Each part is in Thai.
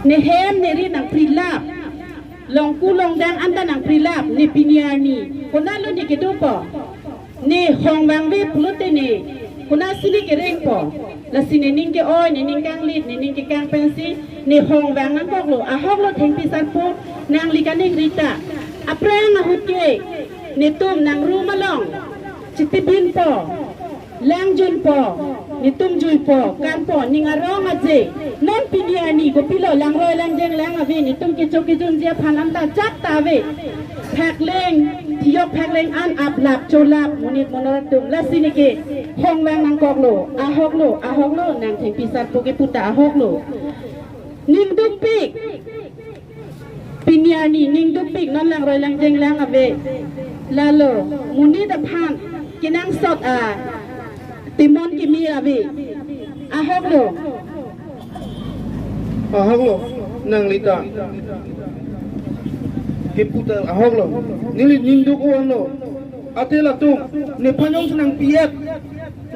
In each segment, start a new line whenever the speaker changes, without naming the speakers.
ในเฮมในรีนังพริลาบลองกูลองดังอันตานังพริลาบในปิญญาณีคนนั้นรู้ดีกี่ตัวปอในห้องวังเวพลุตเนคนนั้นสิลิกเร่งปอแล้วสิเนนิ่งเกอ้อยเนนิ่งกังลิดเนนิ่งเกกังเป็นสิในห้องวังนั้นก็โลอาฮอกโลเทงพิสันพูนางลิกันเนกริตาอัปเรงนะฮุดเกในตุ้มนางรู้มาลองจิตบินปอแรงจุนปอนิตุมจุยปอการปอนิงารองอาเจนอนปิญญาณีก็พิโลลังรอยลังเจงลังอเวนิตุมกิจกิจุนเจียพันอันตาจักตาเวแพกเลงที่ยกแพกเลงอันอับหลับโจลับมุนิตมโนรตุมและสินิเกห้องแวงนางกอกโลอาฮอกโลอาฮอกโลนางเทงพิสันโปเกปุตตาอาฮอกโลนิงดุกปิกปิญญาณีนิงดุกปิกนอนลังรอยลังเจงลังอเวลาโลมุนิตพันกินังสดติมอนกิมีอาบีอาฮอกโล
นางลิตาเก็บพุทธอาฮอกโลนี่ลินินดูกูอันโลอาเทล่าตุ้มเนี่ยพันยงสนังปีเอ็ด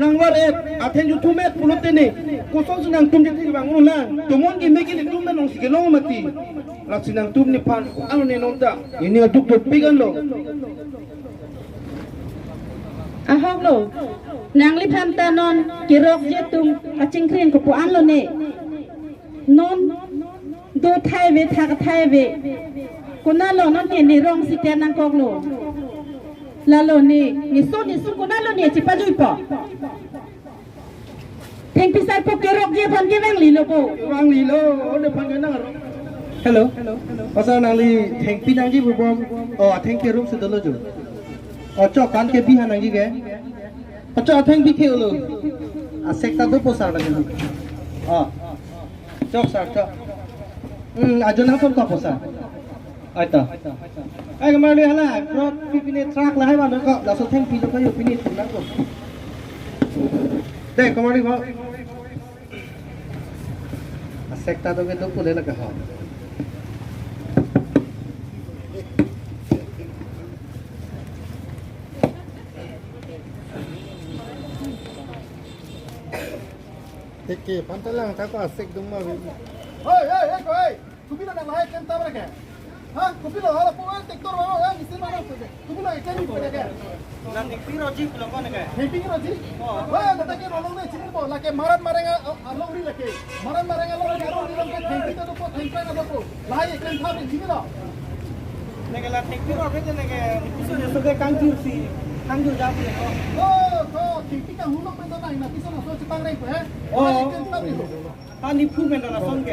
นางวาร์เอ็ดอาเทนยูทูเมตปุลเตเน่กูส่งสนังตุ้มจะที่บางคนนะตุ้มมันกินไม่กินตุ้มมันน้องสิเกน้องมาตีหลักสนังตุ้มเนี่ยพันอันนี้น้องตาอันนี้ดุกดุกปีกันโล
อาฮอกโลนางลิพันตานอนกิรอกเจตุงกัจิงเครียนกับปูอันโลเน่นอนดูไทยเวทักไทยเวกุน่าโลนอนเนี่ยในรองสิเตียนังกอกโลลาโลนี่นิสุกุน่าโลเนี่ยจิปาจุยปอเทงพิสัยพวกกิรอกเจพันกิแวงลีโลปู
วางลีโลเดี๋ยวพันกันนั่งฮัลโหลภาษานางลีเทงปีนังจีบุบอมเทงเกรุมสุดโลจูจอกการเก็บบิหานังจีแกจอกเทงบิเทโลเซ็กตาดูโพสาร์นังลีจอกสาร์จอกอาจจะนั่งฟังกับโพสาร์ไอ้ตาไอ้กำลังเรียนละเพราะพี่พินิจทรักแล้วให้บ้านนั้นก็เราสุดเทงปีเราก็อยู่พินิจถึงนั่งก่อนเด็กกำลังเรียนว่าเซ็กตาดูกันทุกคนเลยละกันหอมเด็กเก็บพันตะลังถ้าก็เซ็กดุมมาวิ่งเฮ้ยคุณพี่เราหนังไรกันตาอะไรแกฮะคุณพี่เราอะไรพวกเด็กตัวเรามิสซิมาเราคุณพี่เราแค่นี้เป็นแกนั่นเด็กพี่เราจีบเราก็เนี่ยเด็กพี่เราจีบเฮ้ยแต่ตะกี้เราลงเนี่ยจีบบอกละแกมารันมาเรงอ่ะลงรีละแกมารันมาเรงอ่ะลงรีลงแกเทงพี่ตัวตัวเทงไปนะตัวลายเอ็นท่าเป็นจีบเราเนี่ยแกละเทงพี่เราเป็นเนี่ยแกพิสูจน์สุดแกกังจูซีกังจูจ้าพี่โอ้เทงพี่กันหุ่นลงเป็นตัวไหนนะพิสูจน์สุดจะปังแรงไปฮะโอ้ตอนนี้พูดเป็นตัวละสองแก